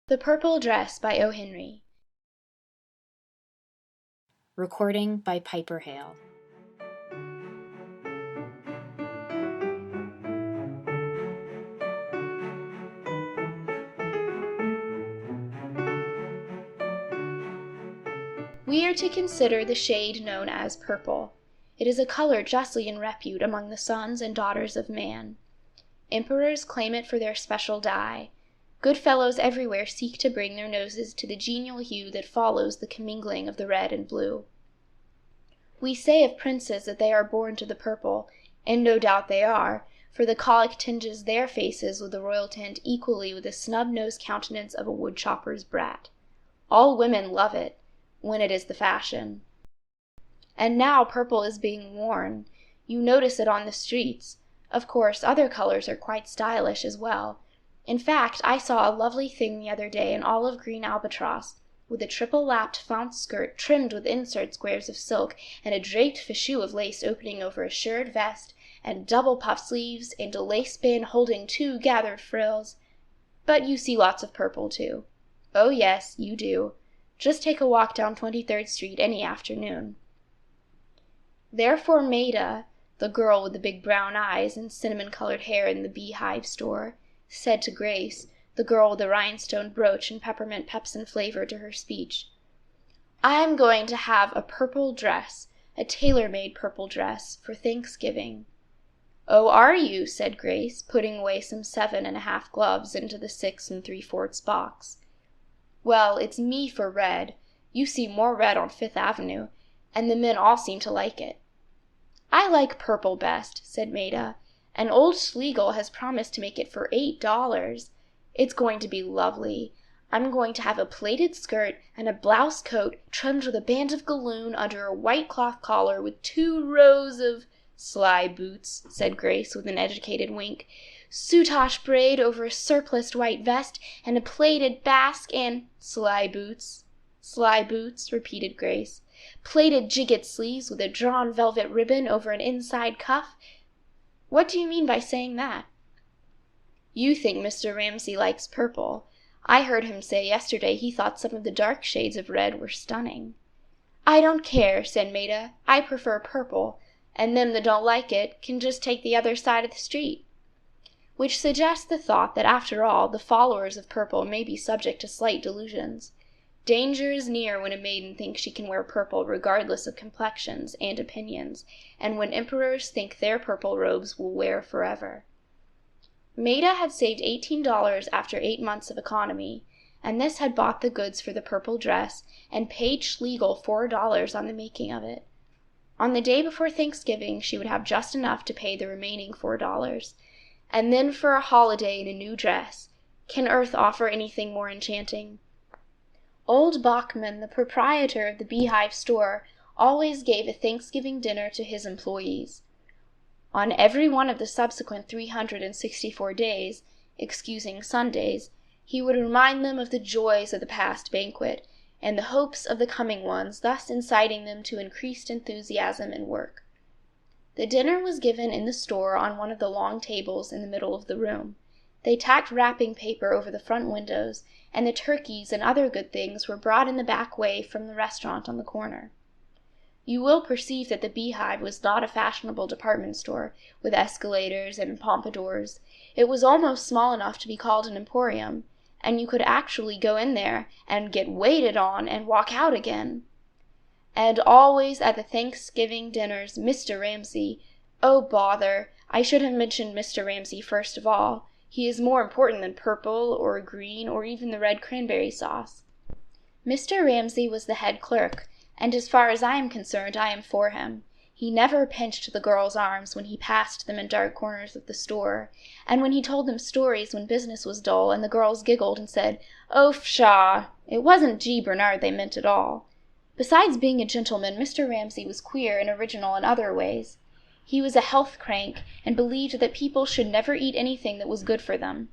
The Purple Dress by O. Henry. Recording by Piper Hale. We are to consider the shade known as purple. It is a color justly in repute among the sons and daughters of man. Emperors claim it for their special dye. Good fellows everywhere seek to bring their noses to the genial hue that follows the commingling of the red and blue. We say of princes that they are born to the purple, and no doubt they are, for the colic tinges their faces with the royal tint equally with the snub-nosed countenance of a woodchopper's brat. All women love it, when it is the fashion. And now purple is being worn. You notice it on the streets. Of course, other colors are quite stylish as well. In fact, I saw a lovely thing the other day in olive green albatross, with a triple-lapped flounced skirt trimmed with insert squares of silk, and a draped fichu of lace opening over a shirred vest, and double puff sleeves, and a lace band holding 2 gathered frills. But you see lots of purple, too. Oh yes, you do. Just take a walk down 23rd Street any afternoon. Therefore Maida, the girl with the big brown eyes and cinnamon-colored hair in the Bee-Hive Store, said to Grace, the girl with the rhinestone brooch and peppermint pepsin flavor to her speech, "I'm going to have a purple dress, a tailor-made purple dress, for Thanksgiving." "Oh, are you?" said Grace, putting away some 7½ gloves into the 6 3/4 box. "Well, it's me for red. You see more red on Fifth Avenue, and the men all seem to like it." "I like purple best," said Maida, "and old Schlegel has promised to make it for $8. It's going to be lovely. I'm going to have a plaited skirt and a blouse coat trimmed with a band of galloon under a white cloth collar with 2 rows of—" "Sly boots," said Grace with an educated wink, "soutache braid over a surpliced white vest, and a plaited basque and—" "Sly boots," repeated Grace. "Plaited jigget sleeves with a drawn velvet ribbon over an inside cuff." "What do you mean by saying that?" "You think Mr. Ramsay likes purple. I heard him say yesterday he thought some of the dark shades of red were stunning." "I don't care," said Maida. "I prefer purple, and them that don't like it can just take the other side of the street." Which suggests the thought that after all the followers of purple may be subject to slight delusions. Danger is near when a maiden thinks she can wear purple regardless of complexions and opinions, and when emperors think their purple robes will wear forever. Maida had saved $18 after 8 months of economy, and this had bought the goods for the purple dress and paid Schlegel $4 on the making of it. On the day before Thanksgiving she would have just enough to pay the remaining $4, and then for a holiday in a new dress. Can earth offer anything more enchanting? Old Bachman, the proprietor of the Bee-Hive Store, always gave a Thanksgiving dinner to his employees. On every one of the subsequent 364 days, excusing Sundays, he would remind them of the joys of the past banquet, and the hopes of the coming ones, thus inciting them to increased enthusiasm and work. The dinner was given in the store on one of the long tables in the middle of the room. They tacked wrapping paper over the front windows, and the turkeys and other good things were brought in the back way from the restaurant on the corner. You will perceive that the Bee-Hive was not a fashionable department store, with escalators and pompadours. It was almost small enough to be called an emporium, and you could actually go in there and get waited on and walk out again. And always at the Thanksgiving dinners Mr. Ramsay—oh, bother, I should have mentioned Mr. Ramsay first of all. He is more important than purple or green or even the red cranberry sauce. Mr. Ramsay was the head clerk, and as far as I am concerned I am for him. He never pinched the girls' arms when he passed them in dark corners of the store, and when he told them stories when business was dull and the girls giggled and said, "Oh, pshaw, it wasn't G. Bernard they meant at all." Besides being a gentleman, Mr. Ramsay was queer and original in other ways. He was a health crank, and believed that people should never eat anything that was good for them.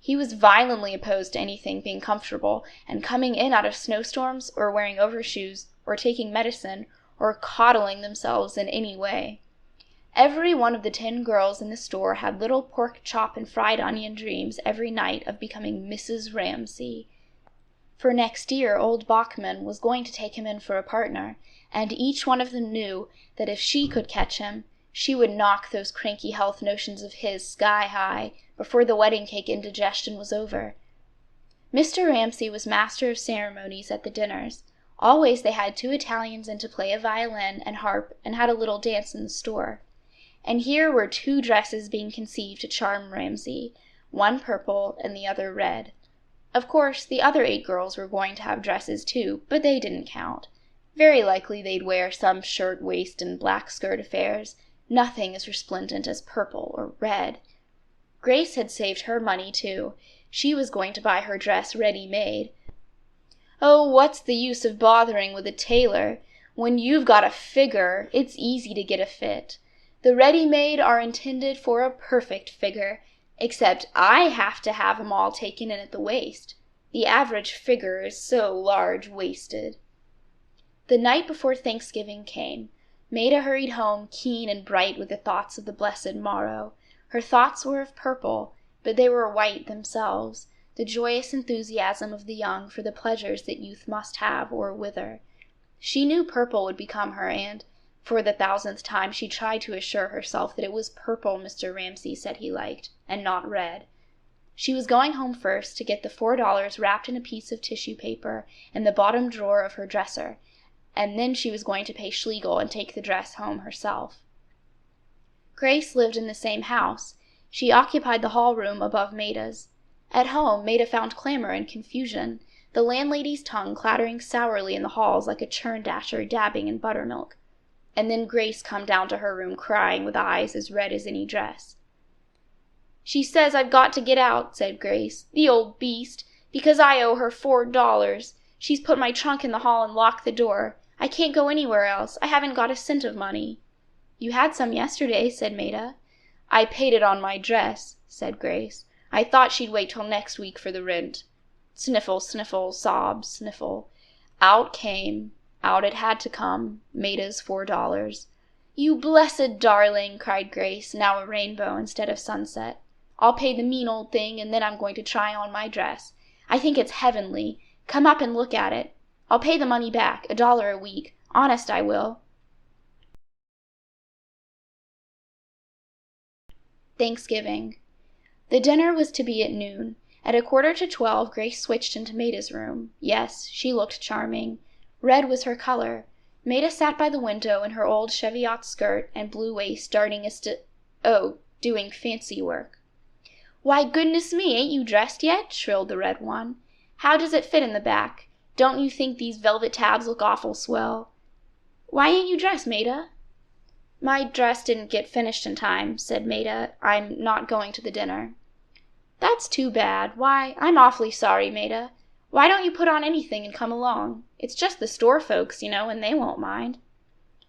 He was violently opposed to anything being comfortable, and coming in out of snowstorms, or wearing overshoes, or taking medicine, or coddling themselves in any way. Every one of the 10 girls in the store had little pork chop and fried onion dreams every night of becoming Mrs. Ramsay. for next year old Bachman was going to take him in for a partner, and each one of them knew that if she could catch him, she would knock those cranky health notions of his sky high before the wedding cake indigestion was over. Mr. Ramsay was master of ceremonies at the dinners. Always they had 2 Italians in to play a violin and harp and had a little dance in the store. And here were 2 dresses being conceived to charm Ramsay, one purple and the other red. Of course, the other 8 girls were going to have dresses too, but they didn't count. Very likely they'd wear some shirt-waist and black skirt affairs, nothing as resplendent as purple or red. Grace had saved her money too. She was going to buy her dress ready-made. Oh, what's the use of bothering with a tailor? When you've got a figure, it's easy to get a fit. The ready-made are intended for a perfect figure, except I have to have 'em all taken in at the waist. The average figure is so large-waisted. The night before Thanksgiving came. Maida hurried home, keen and bright with the thoughts of the blessed morrow. Her thoughts were of purple, but they were white themselves, the joyous enthusiasm of the young for the pleasures that youth must have or wither. She knew purple would become her, and, for the 1000th time, she tried to assure herself that it was purple Mr. Ramsay said he liked, and not red. She was going home first to get the $4 wrapped in a piece of tissue paper in the bottom drawer of her dresser, and then she was going to pay Schlegel and take the dress home herself. Grace lived in the same house. She occupied the hall room above Maida's. At home, Maida found clamor and confusion, the landlady's tongue clattering sourly in the halls like a churn dasher dabbing in buttermilk. And then Grace come down to her room crying with eyes as red as any dress. "She says I've got to get out," said Grace, "the old beast, because I owe her $4. She's put my trunk in the hall and locked the door. I can't go anywhere else. I haven't got a cent of money." "You had some yesterday," said Maida. "I paid it on my dress," said Grace. "I thought she'd wait till next week for the rent." Sniffle, sniffle, sob, sniffle. Out it had to come, Maida's $4. "You blessed darling," cried Grace, now a rainbow instead of sunset. "I'll pay the mean old thing, and then I'm going to try on my dress. I think it's heavenly. Come up and look at it. I'll pay the money back, $1 a week. Honest I will." Thanksgiving. The dinner was to be at noon. At 11:45 Grace switched into Maida's room. Yes, she looked charming. Red was her color. Maida sat by the window in her old cheviot skirt and blue waist, doing fancy work. "Why, goodness me, ain't you dressed yet?" shrilled the red one. "How does it fit in the back? Don't you think these velvet tabs look awful swell? Why ain't you dressed, Maida?" "My dress didn't get finished in time," said Maida. "I'm not going to the dinner." "That's too bad. Why, I'm awfully sorry, Maida. Why don't you put on anything and come along? It's just the store folks, and they won't mind."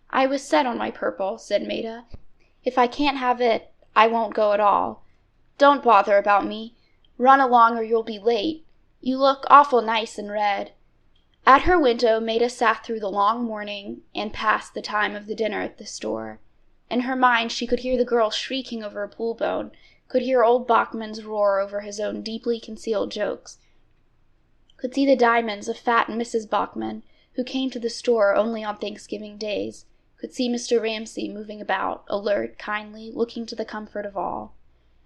"I was set on my purple," said Maida. "If I can't have it, I won't go at all. Don't bother about me. Run along or you'll be late. You look awful nice in red." At her window, Maida sat through the long morning and past the time of the dinner at the store. In her mind, she could hear the girl shrieking over a pool bone, could hear old Bachman's roar over his own deeply concealed jokes, could see the diamonds of fat Mrs. Bachman, who came to the store only on Thanksgiving days, could see Mr. Ramsay moving about, alert, kindly, looking to the comfort of all.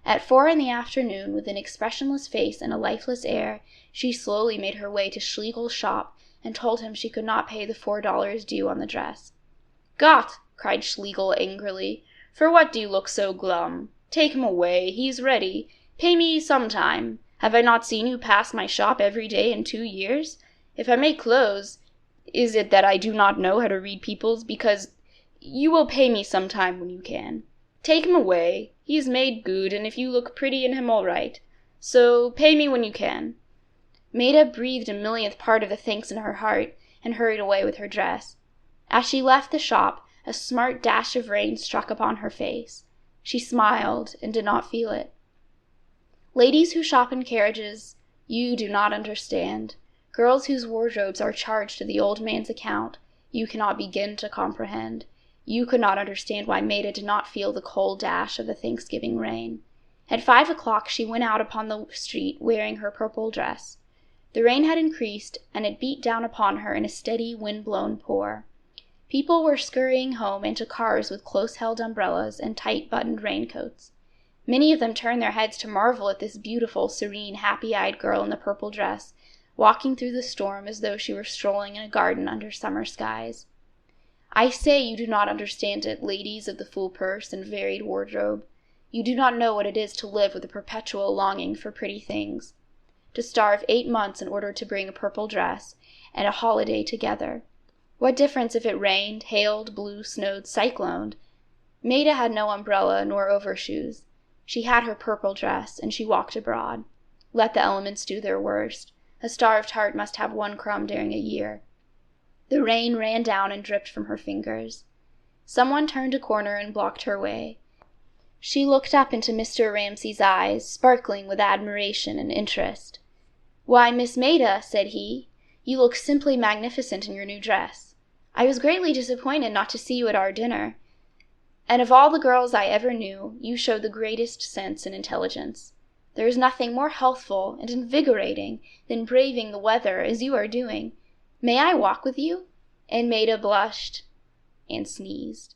At 4 in the afternoon, with an expressionless face and a lifeless air, she slowly made her way to Schlegel's shop and told him she could not pay the $4 due on the dress. "Gott!" cried Schlegel angrily. "For what do you look so glum? Take him away. He's ready. Pay me sometime. Have I not seen you pass my shop every day in 2 years? If I make clothes, is it that I do not know how to read people's? Because you will pay me sometime when you can. Take him away. He's made good, and if you look pretty in him, all right. So pay me when you can." Maida breathed a millionth part of the thanks in her heart and hurried away with her dress. As she left the shop, a smart dash of rain struck upon her face. She smiled and did not feel it. Ladies who shop in carriages, you do not understand. Girls whose wardrobes are charged to the old man's account, you cannot begin to comprehend. You could not understand why Maida did not feel the cold dash of the Thanksgiving rain. At 5 o'clock she went out upon the street wearing her purple dress. The rain had increased, and it beat down upon her in a steady, wind-blown pour. People were scurrying home into cars with close-held umbrellas and tight-buttoned raincoats. Many of them turned their heads to marvel at this beautiful, serene, happy-eyed girl in the purple dress, walking through the storm as though she were strolling in a garden under summer skies. I say you do not understand it, ladies of the full purse and varied wardrobe. You do not know what it is to live with a perpetual longing for pretty things, to starve 8 months in order to bring a purple dress and a holiday together. What difference if it rained, hailed, blew, snowed, cycloned? Maida had no umbrella nor overshoes. She had her purple dress, and she walked abroad. Let the elements do their worst. A starved heart must have 1 crumb during a year. The rain ran down and dripped from her fingers. Someone turned a corner and blocked her way. She looked up into Mr. Ramsay's eyes, sparkling with admiration and interest. "Why, Miss Maida," said he, "you look simply magnificent in your new dress. I was greatly disappointed not to see you at our dinner, and of all the girls I ever knew, you showed the greatest sense and intelligence. There is nothing more healthful and invigorating than braving the weather as you are doing. May I walk with you?" And Maida blushed and sneezed.